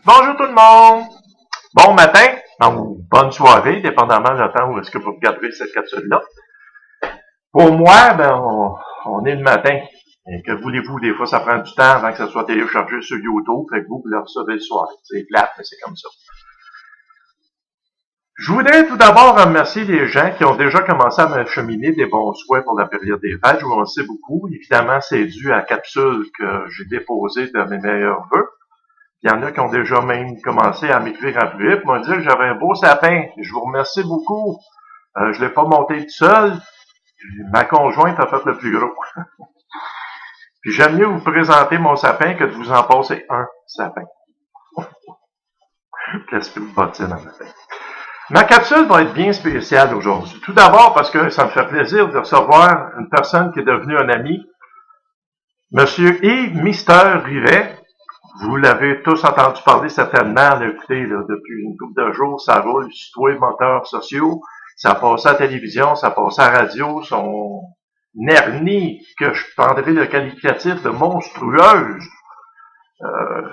Bonjour tout le monde! Bon matin, ou bonne soirée, dépendamment du temps où est-ce que vous regarderez cette capsule-là. Pour moi, on est le matin. Et que voulez-vous, des fois, ça prend du temps avant que ça soit téléchargé sur YouTube, fait que vous le recevez le soir. C'est plate, mais c'est comme ça. Je voudrais tout d'abord remercier les gens qui ont déjà commencé à m'acheminer des bons souhaits pour la période des fêtes. Je vous remercie beaucoup. Évidemment, c'est dû à la capsule que j'ai déposée de mes meilleurs vœux. Il y en a qui ont déjà même commencé à m'écrire en privé pour me dire que j'avais un beau sapin. Je vous remercie beaucoup. Je ne l'ai pas monté tout seul. Ma conjointe a fait le plus gros. Puis j'aime mieux vous présenter mon sapin que de vous en passer un sapin. Qu'est-ce que vous bottine en matin? Ma capsule va être bien spéciale aujourd'hui. Tout d'abord parce que ça me fait plaisir de recevoir une personne qui est devenue un ami, Monsieur Yves Mister Rivet. Vous l'avez tous entendu parler certainement, écoutez, depuis une couple de jours, ça roule sur tous les moteurs sociaux, ça passe à la télévision, ça passe à la radio, son hernie, que je prendrais le qualificatif de monstrueuse.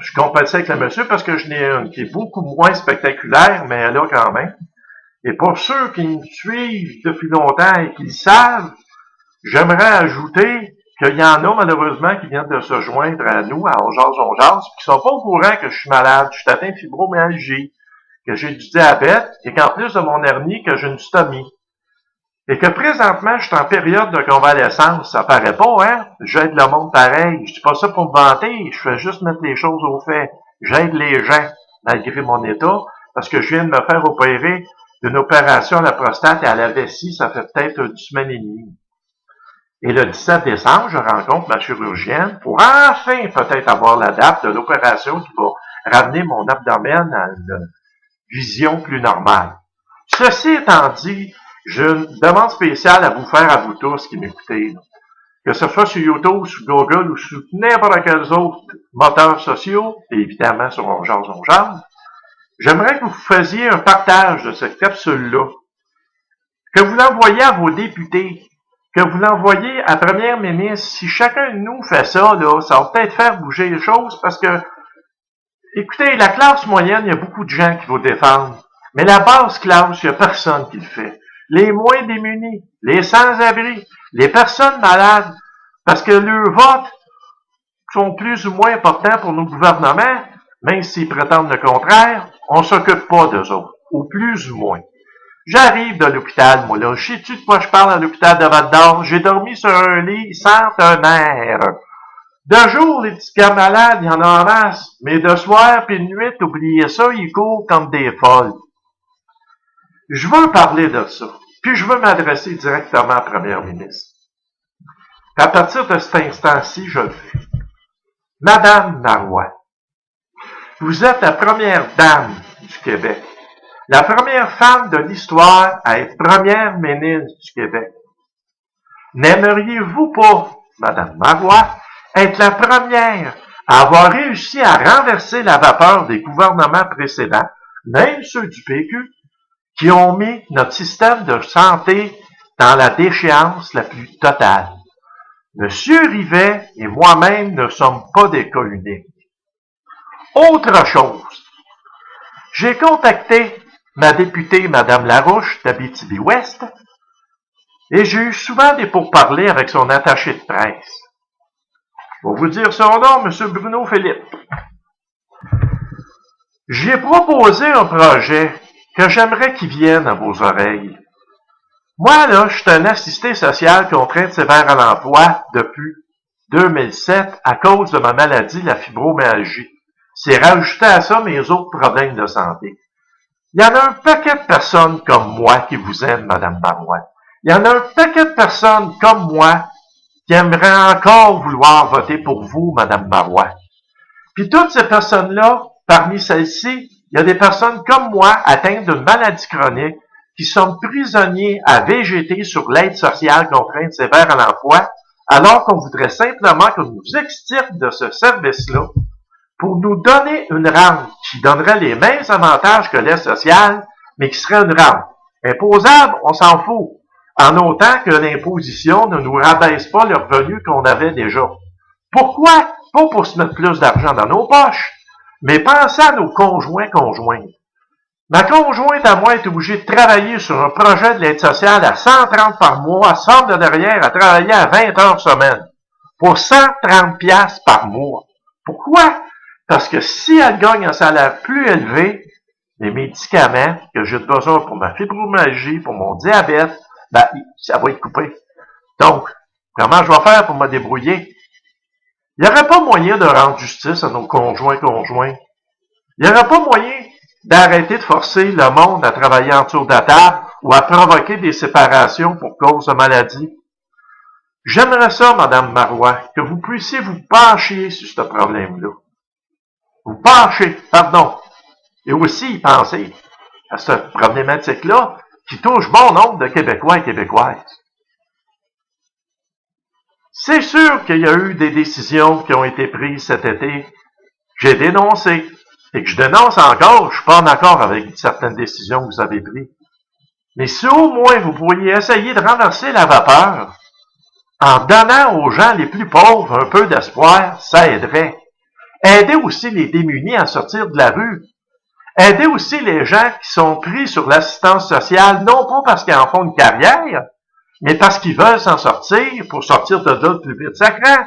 Je compatis avec le monsieur parce que je n'ai une qui est beaucoup moins spectaculaire, mais elle a quand même. Et pour ceux qui me suivent depuis longtemps et qui le savent, j'aimerais ajouter qu'il y en a malheureusement qui viennent de se joindre à nous, à On Jase, qui sont pas au courant que je suis malade, je suis atteint de fibromyalgie, que j'ai du diabète, et qu'en plus de mon hernie, que j'ai une stomie. Et que présentement, je suis en période de convalescence. Ça paraît pas, hein? J'aide le monde pareil. Je dis pas ça pour me vanter, je fais juste mettre les choses au fait. J'aide les gens, malgré mon état, parce que je viens de me faire opérer d'une opération à la prostate et à la vessie, ça fait peut-être une semaine et demie. Et le 17 décembre, je rencontre ma chirurgienne pour enfin peut-être avoir la date de l'opération qui va ramener mon abdomen à une vision plus normale. Ceci étant dit, j'ai une demande spéciale à vous faire à vous tous qui m'écoutez. Que ce soit sur YouTube, sur Google ou sur n'importe quels autres moteurs sociaux, et évidemment sur On Jase. J'aimerais que vous fassiez un partage de cette capsule-là. Que vous l'envoyiez à vos députés. Que vous l'envoyez à la première ministre. Si chacun de nous fait ça, là, ça va peut-être faire bouger les choses parce que, écoutez, la classe moyenne, il y a beaucoup de gens qui vont défendre. Mais la basse classe, il n'y a personne qui le fait. Les moins démunis, les sans-abri, les personnes malades, parce que leurs votes sont plus ou moins importants pour nos gouvernements, même s'ils prétendent le contraire, on s'occupe pas d'eux autres, ou plus ou moins. J'arrive de l'hôpital, moi, là. Je sais-tu de quoi je parle à l'hôpital de Val-d'Or? J'ai dormi sur un lit centenaire. De jour, les petits gars malades, il y en a en masse. Mais de soir puis de nuit, oubliez ça, ils courent comme des folles. Je veux parler de ça. Puis je veux m'adresser directement à la première ministre. À partir de cet instant-ci, je le fais. Madame Marois, vous êtes la première dame du Québec. La première femme de l'histoire à être première ministre du Québec. N'aimeriez-vous pas, Madame Marois, être la première à avoir réussi à renverser la vapeur des gouvernements précédents, même ceux du PQ, qui ont mis notre système de santé dans la déchéance la plus totale? Monsieur Rivet et moi-même ne sommes pas des cas uniques. Autre chose, j'ai contacté ma députée, Mme Larouche, d'Abitibi-Ouest, et j'ai eu souvent des pourparlers avec son attaché de presse. Je vais vous dire son nom, M. Bruno Philippe. J'ai proposé un projet que j'aimerais qu'il vienne à vos oreilles. Moi, là, je suis un assisté social contraint sévère à l'emploi depuis 2007 à cause de ma maladie, la fibromyalgie. C'est rajouté à ça mes autres problèmes de santé. Il y en a un paquet de personnes comme moi qui vous aiment, Madame Marois. Il y en a un paquet de personnes comme moi qui aimeraient encore vouloir voter pour vous, Madame Marois. Puis toutes ces personnes-là, parmi celles-ci, il y a des personnes comme moi atteintes d'une maladie chronique qui sont prisonniers à végéter sur l'aide sociale contrainte sévère à l'emploi, alors qu'on voudrait simplement qu'on nous extirpe de ce service-là pour nous donner une rente qui donnerait les mêmes avantages que l'aide sociale, mais qui serait une rente. Imposable, on s'en fout. en autant que l'imposition ne nous rabaisse pas le revenu qu'on avait déjà. Pourquoi? Pas pour se mettre plus d'argent dans nos poches, mais pensez à nos conjointes. Ma conjointe à moi est obligée de travailler sur un projet de l'aide sociale à 130 par mois, sort de derrière à travailler à 20 heures semaine, pour 130 piastres par mois. Pourquoi? Parce que si elle gagne un salaire plus élevé, les médicaments que j'ai besoin pour ma fibromyalgie, pour mon diabète, ben, ça va être coupé. Donc, comment je vais faire pour me débrouiller? Il n'y aurait pas moyen de rendre justice à nos conjoints. Il n'y aurait pas moyen d'arrêter de forcer le monde à travailler en dessous de la table ou à provoquer des séparations pour cause de maladie. J'aimerais ça, Madame Marois, que vous puissiez vous pencher sur ce problème-là. Vous pencher, pardon. Et aussi y penser à cette problématique-là qui touche bon nombre de Québécois et Québécoises. C'est sûr qu'il y a eu des décisions qui ont été prises cet été, que j'ai dénoncées, et que je dénonce encore, je suis pas en accord avec certaines décisions que vous avez prises. Mais si au moins vous pourriez essayer de renverser la vapeur, en donnant aux gens les plus pauvres un peu d'espoir, ça aiderait. Aider aussi les démunis à sortir de la rue. Aider aussi les gens qui sont pris sur l'assistance sociale, non pas parce qu'ils en font une carrière, mais parce qu'ils veulent s'en sortir pour sortir de là le plus vite sacrant.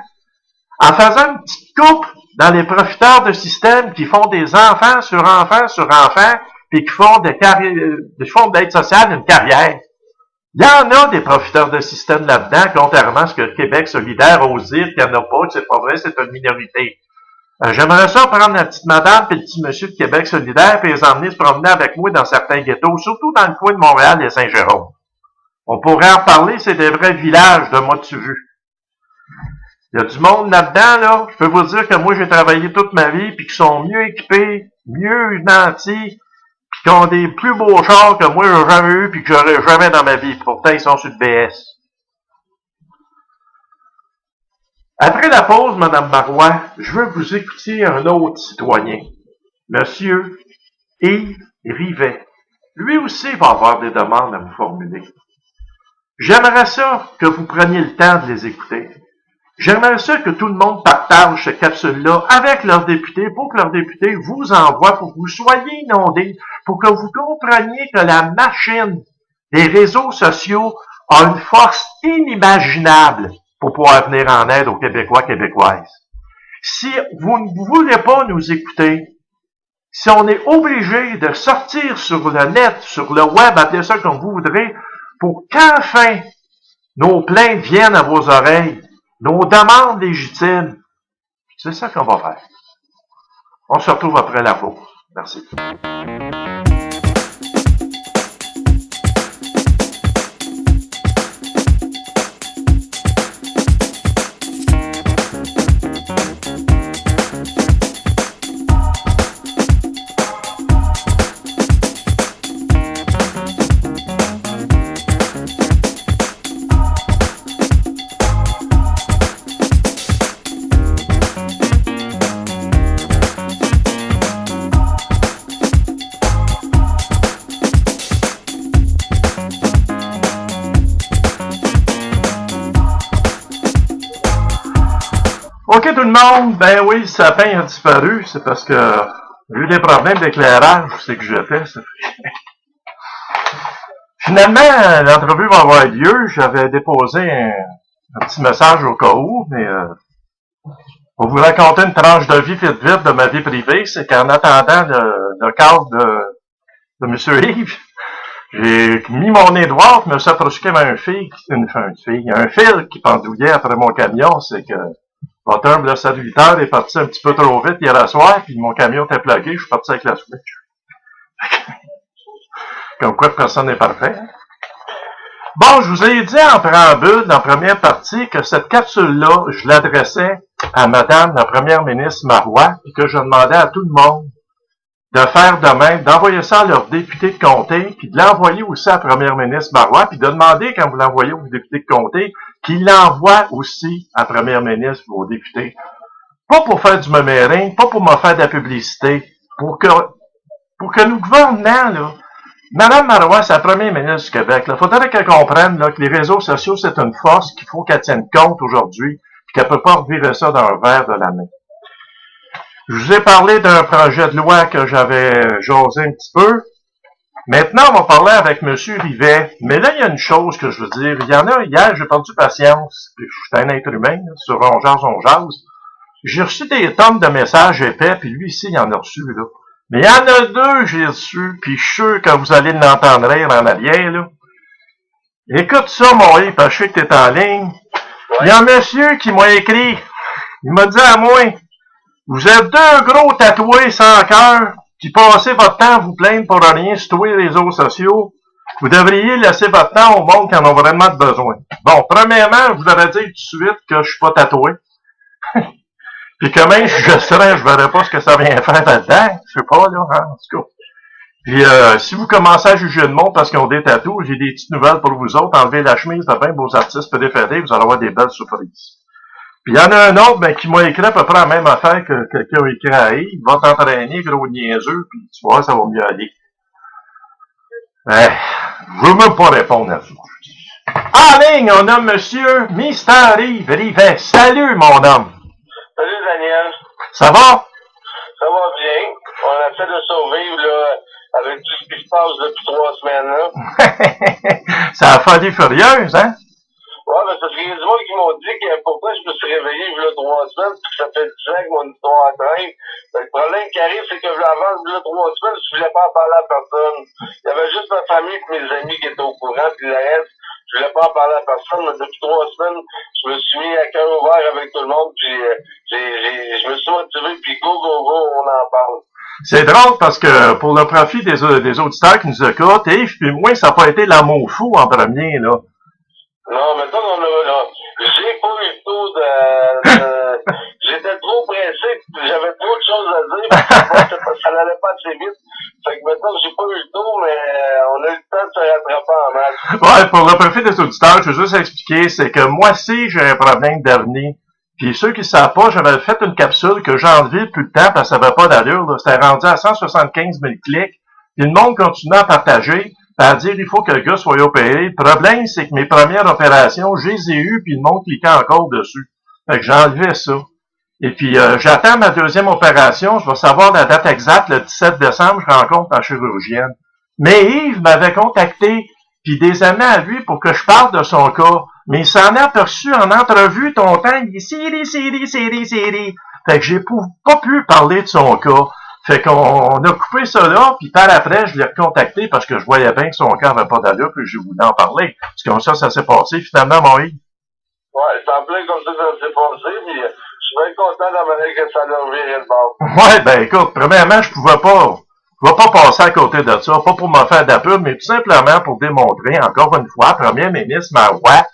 En faisant une petite coupe dans les profiteurs de système qui font des enfants, puis qui font de l'aide sociale une carrière. Il y en a des profiteurs de système là-dedans, contrairement à ce que le Québec solidaire ose dire qu'il n'y en a pas, que c'est pas vrai, c'est une minorité. J'aimerais ça prendre la petite madame et le petit monsieur de Québec solidaire et les emmener se promener avec moi dans certains ghettos, surtout dans le coin de Montréal et Saint-Jérôme. On pourrait en parler, c'est des vrais villages de moi de vue. Il y a du monde là-dedans, là. Je peux vous dire que moi, j'ai travaillé toute ma vie, puis qui sont mieux équipés, mieux nantis, puis qui ont des plus beaux chars que moi, j'ai jamais eu, puis que j'aurais jamais dans ma vie. Pourtant, ils sont sur le BS. Après la pause, Madame Marois, je veux que vous écoutiez un autre citoyen, Monsieur Yves Rivet. Lui aussi va avoir des demandes à vous formuler. J'aimerais ça que vous preniez le temps de les écouter. J'aimerais ça que tout le monde partage cette capsule-là avec leurs députés pour que leurs députés vous envoient, pour que vous soyez inondés, pour que vous compreniez que la machine des réseaux sociaux a une force inimaginable pour pouvoir venir en aide aux Québécois, Québécoises. Si vous ne voulez pas nous écouter, si on est obligé de sortir sur le net, sur le web, appelez ça comme vous voudrez, pour qu'enfin nos plaintes viennent à vos oreilles, nos demandes légitimes, c'est ça qu'on va faire. On se retrouve après la pause. Merci. OK tout le monde, ben oui, le sapin a disparu, c'est parce que j'ai eu des problèmes d'éclairage, c'est que j'ai fait. Finalement, l'entrevue va avoir lieu, j'avais déposé un petit message au cas où, mais pour vous raconter une tranche de vie vite de ma vie privée, c'est qu'en attendant le cadre de M. Yves, j'ai mis mon nez droit, je me suis approché comme un fil qui pendouillait après mon camion, c'est que votre humble serviteur est parti un petit peu trop vite hier soir, puis mon camion était plaqué, je suis parti avec la switch. Comme quoi, personne n'est parfait. Bon, je vous ai dit en préambule, dans la première partie, que cette capsule-là, je l'adressais à Madame la Première ministre Marois, et que je demandais à tout le monde de faire de même, d'envoyer ça à leurs députés de comté, puis de l'envoyer aussi à la Première ministre Marois, puis de demander, quand vous l'envoyez aux députés de comté, qu'ils l'envoient aussi à la Première ministre ou aux députés. Pas pour faire du mémérin, pas pour me faire de la publicité, pour que nos gouvernements, là, Madame Marois, c'est la première ministre du Québec. Il faudrait qu'elle comprenne là, que les réseaux sociaux, c'est une force qu'il faut qu'elle tienne compte aujourd'hui, et qu'elle peut pas revirer ça d'un verre de la main. Je vous ai parlé d'un projet de loi que j'avais jasé un petit peu. Maintenant, on va parler avec M. Rivet. Mais là, il y a une chose que je veux dire. Il y en a, hier, j'ai perdu patience. Puis je suis un être humain, là, sur on jase. J'ai reçu des tonnes de messages épais, puis lui ici, il en a reçu, là. Mais il y en a deux que j'ai reçus, puis je suis sûr que vous allez l'entendre rire en arrière, là. Écoute ça, mon Yves, parce que je sais que t'es en ligne. Il y a un monsieur qui m'a écrit. Il m'a dit à moi, vous êtes deux gros tatoués sans cœur, qui passez votre temps à vous plaindre pour rien sur tous les réseaux sociaux. Vous devriez laisser votre temps au monde qui en a vraiment besoin. Bon, premièrement, je voudrais dire tout de suite que je suis pas tatoué. Puis quand même, je serais, je verrais pas ce que ça vient faire là-dedans. Je sais pas, là, hein, en tout cas. Puis si vous commencez à juger le monde parce qu'ils ont des tatous, j'ai des petites nouvelles pour vous autres. Enlevez la chemise de 20 beaux artistes préférés, vous allez avoir des belles surprises. Puis il y en a un autre qui m'a écrit à peu près la même affaire que quelqu'un a écrit à Yves. Va t'entraîner, gros niaiseux, puis tu vois, ça va mieux aller. Je veux même pas répondre à ça. En ligne, on a monsieur Mister Yves Rivet. Salut, mon homme. Salut, Daniel. Ça va? Ça va bien. On essaie de survivre, là, avec tout ce qui se passe depuis 3 semaines, là. Ça a fallu furieuse, hein? Ouais, mais parce qu'il y a du monde qui m'ont dit que pourquoi je me suis réveillé il y a 3 semaines, puis que ça fait 10 ans que mon histoire traîne. Le problème qui arrive, c'est que avant il y a 3 semaines, je voulais pas en parler à personne. Il y avait juste ma famille et mes amis qui étaient au courant, puis le reste, je voulais pas en parler à personne, mais depuis 3 semaines, je me suis mis à cœur ouvert avec tout le monde, puis je me suis motivé, puis go, on en parle. C'est drôle parce que pour le profit des auditeurs qui nous écoutent, Yves, puis moi, ça n'a pas été l'amour fou en premier, là. Non, mais ça, j'ai pas eu le temps j'étais trop pressé, j'avais trop de choses à dire, ça n'allait pas assez vite. Fait que maintenant, j'ai pas eu le temps, mais on a eu le temps de se rattraper en masse. Ouais, pour le profit des auditeurs, je veux juste expliquer, c'est que moi aussi, j'ai un problème d'avenir. Puis ceux qui ne savent pas, j'avais fait une capsule que j'ai enlevée depuis le temps parce que ça n'avait pas d'allure. C'était rendu à 175 000 clics. Puis le monde continuait à partager, à dire il faut que le gars soit opéré. Le problème, c'est que mes premières opérations, je les ai eues, puis le monde cliquait encore dessus. Fait que j'ai enlevé ça. Et puis j'attends ma deuxième opération. Je vais savoir la date exacte, le 17 décembre, je rencontre ma chirurgienne. Mais Yves m'avait contacté, puis des amis à lui pour que je parle de son cas. Mais il s'en est aperçu en entrevue, ton temps, il dit série. Fait que j'ai pas pu parler de son cas. Fait qu'on a coupé ça là, puis par après, je l'ai recontacté parce que je voyais bien que son cas n'avait pas d'allure, puis je voulais en parler. Parce que comme ça s'est passé finalement, mon Yves. Ouais, c'est en plein comme ça s'est passé, puis je suis bien content de la manière que ça a viré le bord. Ouais, ben écoute, premièrement, je pouvais pas passer à côté de ça, pas pour me faire de la pub, mais tout simplement pour démontrer, encore une fois, Premier ministre Marois,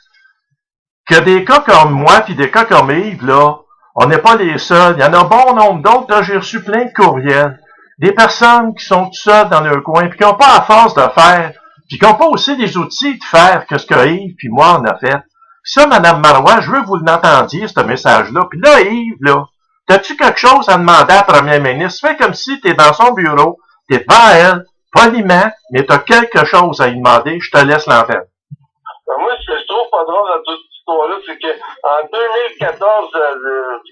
que des cas comme moi, puis des cas comme Yves, là, on n'est pas les seuls. Il y en a un bon nombre d'autres. Là, j'ai reçu plein de courriels. Des personnes qui sont tout seules dans leur coin, puis qui n'ont pas la force de faire, puis qui n'ont pas aussi des outils de faire que ce que Yves puis moi on a fait. Ça, Madame Marois, je veux que vous l'entendiez, ce message-là. Puis là, Yves, là, t'as-tu quelque chose à demander à la première ministre? Fais comme si t'es dans son bureau, t'es devant elle, poliment, mais t'as quelque chose à lui demander. Je te laisse l'antenne. Moi, ce que je trouve pas drôle dans toute cette histoire-là, c'est qu'en 2014,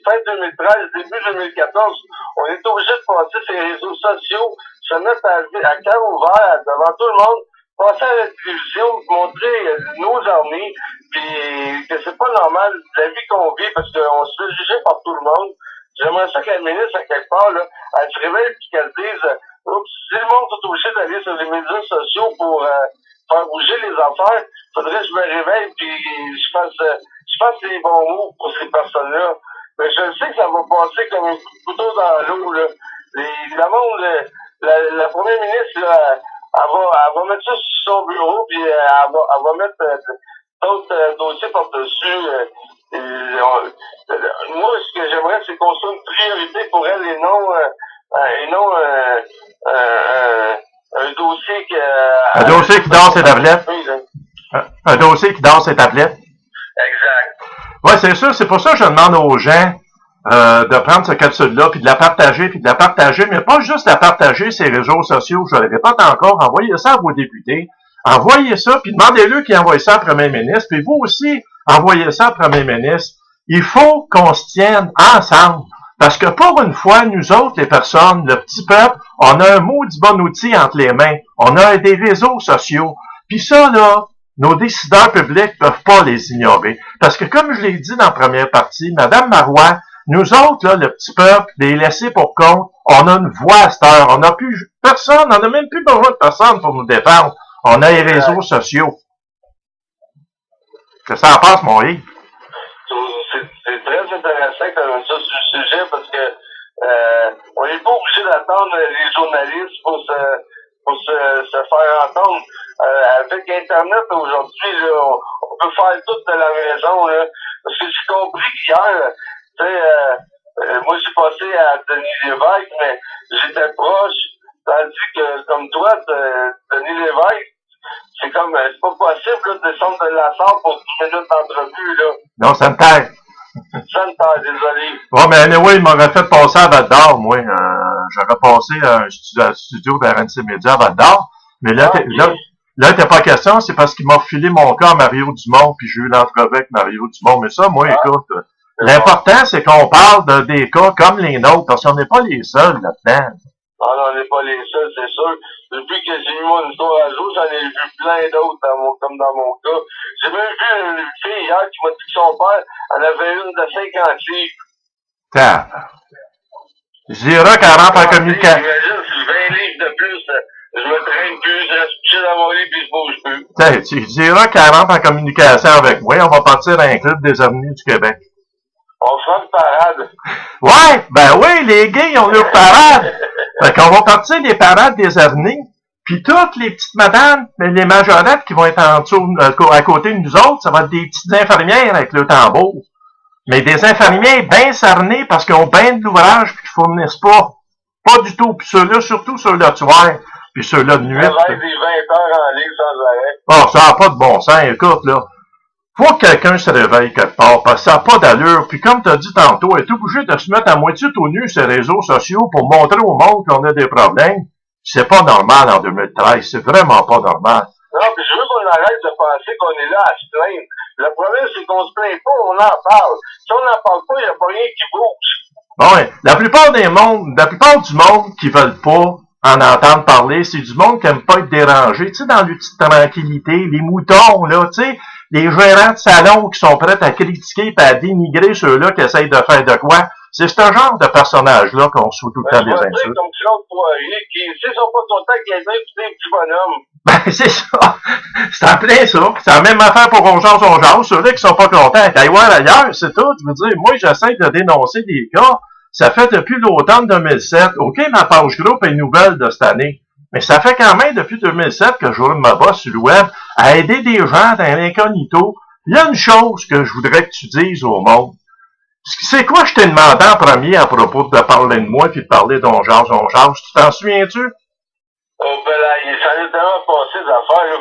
fin 2013, début 2014, on est obligé de passer sur les réseaux sociaux, se mettre à cœur ouvert devant tout le monde, passer à la télévision, montrer nos armées, puis que c'est pas normal la vie qu'on vit parce qu'on se fait juger par tout le monde. J'aimerais ça que la ministre, à quelque part, là, elle se réveille et qu'elle dise, si le monde est obligé d'aller sur les médias sociaux pour faire bouger les affaires, faudrait que je me réveille puis je fasse les bons mots pour ces personnes-là. Mais je sais que ça va passer comme un couteau dans l'eau, là. Le monde, la première ministre, là, elle va mettre ça sur son bureau puis elle va mettre d'autres dossiers par-dessus. Moi, ce que j'aimerais, c'est qu'on soit une priorité pour elle et non un dossier Un dossier qui dort ses tablettes. Un dossier qui dort ses tablettes. Exact. Ouais, c'est sûr. C'est pour ça que je demande aux gens, de prendre cette capsule-là, puis de la partager, mais pas juste la partager sur les réseaux sociaux, je le répète encore, envoyez ça à vos députés, envoyez ça, puis demandez-le qu'ils envoient ça au premier ministre, puis vous aussi, envoyez ça au premier ministre. Il faut qu'on se tienne ensemble, parce que pour une fois, nous autres, les personnes, le petit peuple, on a un maudit bon outil entre les mains, on a des réseaux sociaux, puis ça, là, nos décideurs publics peuvent pas les ignorer. Parce que comme je l'ai dit dans la première partie, Madame Marois, nous autres, là, le petit peuple, les laissés pour compte, on a une voix à cette heure. On n'a plus personne, on n'a même plus besoin de personne pour nous défendre. On a les réseaux sociaux. Qu'est-ce que ça en passe, mon Yves? C'est très intéressant comme ça sur le sujet parce que on n'est pas obligé d'attendre les journalistes pour se faire entendre. Avec Internet aujourd'hui, là, on peut faire tout de la maison. Là. Parce que j'ai compris qu'hier, tu sais, moi j'ai passé à Denis Lévesque, mais j'étais proche, tandis que comme toi, Denis Lévesque, c'est comme c'est pas possible là, de descendre de la salle pour 10 minutes d'entrevue. Là. Non, ça me taille. Ça me taille, désolé. Ouais, mais anyway, il m'aurait fait passer à Val-d'Or, moi. J'aurais passé à un studio d'RNC Média à Val-d'Or. Mais là, là, t'es pas question, c'est parce qu'il m'a filé mon cas à Mario Dumont, puis j'ai eu l'entrevue avec Mario Dumont. Mais ça, moi, écoute, l'important, c'est qu'on parle de des cas comme les nôtres, parce qu'on n'est pas les seuls là-dedans. Ah non, on n'est pas les seuls, c'est sûr. Depuis que j'ai eu mon histoire à jour, j'en ai vu plein d'autres, comme dans mon cas. J'ai même vu une fille hier qui m'a dit que son père en avait une de 50 livres. Tiens. Je dirais qu'elle rentre en communication. J'imagine, c'est 20 livres de plus. Je me traîne plus, je reste couché dans mon lit puis je bouge plus. Tiens, tu diras qu'elle rentre en communication avec moi. On va partir à un club des avenues du Québec. On fera une parade. Ouais, ben oui, les gays, ils ont leur parade. Fait qu'on va partir des parades des avenues, puis toutes les petites madames, les majorettes qui vont être en dessous, à côté de nous autres, ça va être des petites infirmières avec le tambour. Mais des infirmières bien cernées parce qu'ils ont bien de l'ouvrage puis qu'ils fournissent pas. Pas du tout. Puis ceux-là, surtout ceux-là de soir, puis ceux-là de nuit. Travaille des 20 heures en ligne sans arrêt. Ah, ça n'a pas de bon sens. Écoute, là. Faut que quelqu'un se réveille quelque part, parce que ça n'a pas d'allure. Puis comme tu as dit tantôt, elle est obligée de se mettre à moitié tout nu sur les réseaux sociaux pour montrer au monde qu'on a des problèmes. C'est pas normal en 2013. C'est vraiment pas normal. Non, puis je veux qu'on arrête de penser qu'on est là à se plaindre. Le problème, c'est qu'on se plaint pas, on en parle. Si on n'en parle pas, il n'y a pas rien qui bouge. Ouais, la plupart du monde qui veulent pas en entendre parler, c'est du monde qui aime pas être dérangé. Tu sais, dans la petite tranquillité, les moutons, là, tu sais, les gérants de salon qui sont prêts à critiquer et à dénigrer ceux-là qui essayent de faire de quoi. C'est ce genre de personnage-là qu'on se fout tout le temps des insultes. Comme Claude Poirier, qui, s'ils sont pas contents avec quelqu'un, c'est des petits bonhommes. Ben, c'est ça. C'est en plein ça. C'est la même affaire pour on jase. Ceux-là qui sont pas contents, aillent voir ailleurs, c'est tout. Je veux dire, moi, j'essaie de dénoncer des cas. Ça fait depuis l'automne 2007. OK, ma page groupe est nouvelle de cette année. Mais ça fait quand même depuis 2007 que je roule ma bosse sur le web à aider des gens dans l'incognito. Il y a une chose que je voudrais que tu dises au monde. C'est quoi je t'ai demandé en premier à propos de parler de moi puis de parler d'on jase? Tu t'en souviens-tu? Oh, ben là, il s'en est tellement passé d'affaires.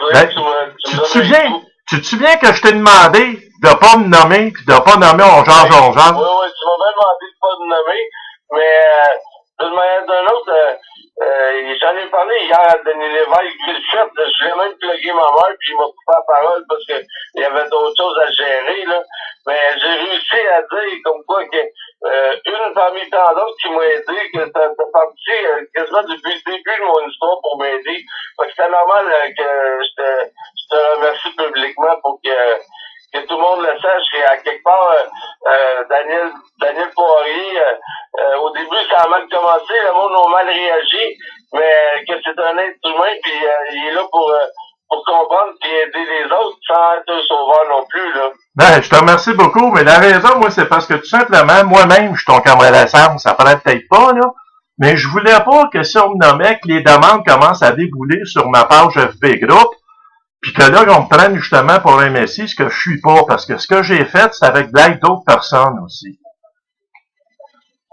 Tu te souviens que je t'ai demandé de pas me nommer puis de pas nommer on jase? Oui, tu m'as même demandé de pas me nommer, mais d'une manière ou d'une autre, j'en ai parlé hier à Denis Lévesque, vite fait, je l'ai même plugué ma mère, puis il m'a coupé la parole parce que il y avait d'autres choses à gérer, là. Mais j'ai réussi à dire comme quoi que une parmi tant d'autres qui m'a aidé, que t'as parti quasiment depuis le début de mon histoire pour m'aider. Fait que c'était normal que je te remercie publiquement pour que tout le monde le sache. Et à quelque part, Daniel Poirier, au début, ça a mal commencé, le monde a mal réagi, mais que c'est un être humain, puis il est là pour comprendre et aider les autres sans être un sauveur non plus, là. Ben, je te remercie beaucoup, mais la raison, moi, c'est parce que tout simplement, moi-même, je suis ton camarade Sam, ça paraît peut-être pas, là, mais je voulais pas que si on me nommait, que les demandes commencent à débouler sur ma page FB Group, puis que là, on me prenne justement pour un messie, ce que je suis pas, parce que ce que j'ai fait, c'est avec l'aide d'autres personnes aussi.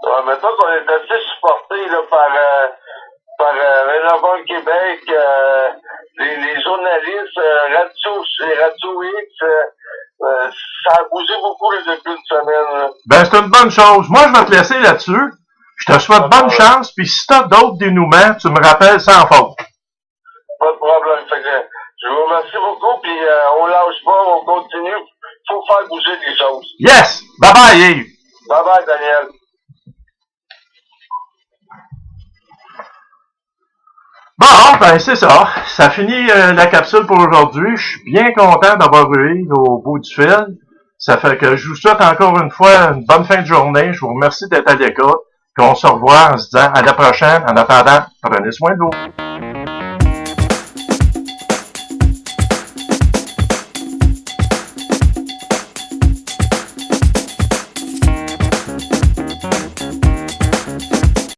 Ouais, mais toi, qu'on est assez supporté, là, par Rénovons le Québec, les journalistes, les Radio X, Ça a bougé beaucoup depuis une semaine. Là. Ben, c'est une bonne chose. Moi, je vais te laisser là-dessus. Je te souhaite bonne chance, puis si t'as d'autres dénouements, tu me rappelles sans faute. Pas de problème. Fait que, je vous remercie beaucoup, puis on lâche pas, on continue. Faut faire bouger les choses. Yes! Bye-bye, Yves! Bye-bye, Daniel. Bon, ben c'est ça. Ça finit la capsule pour aujourd'hui. Je suis bien content d'avoir eu au bout du fil. Ça fait que je vous souhaite encore une fois une bonne fin de journée. Je vous remercie d'être à l'écoute. Puis on se revoit en se disant à la prochaine. En attendant, prenez soin de vous.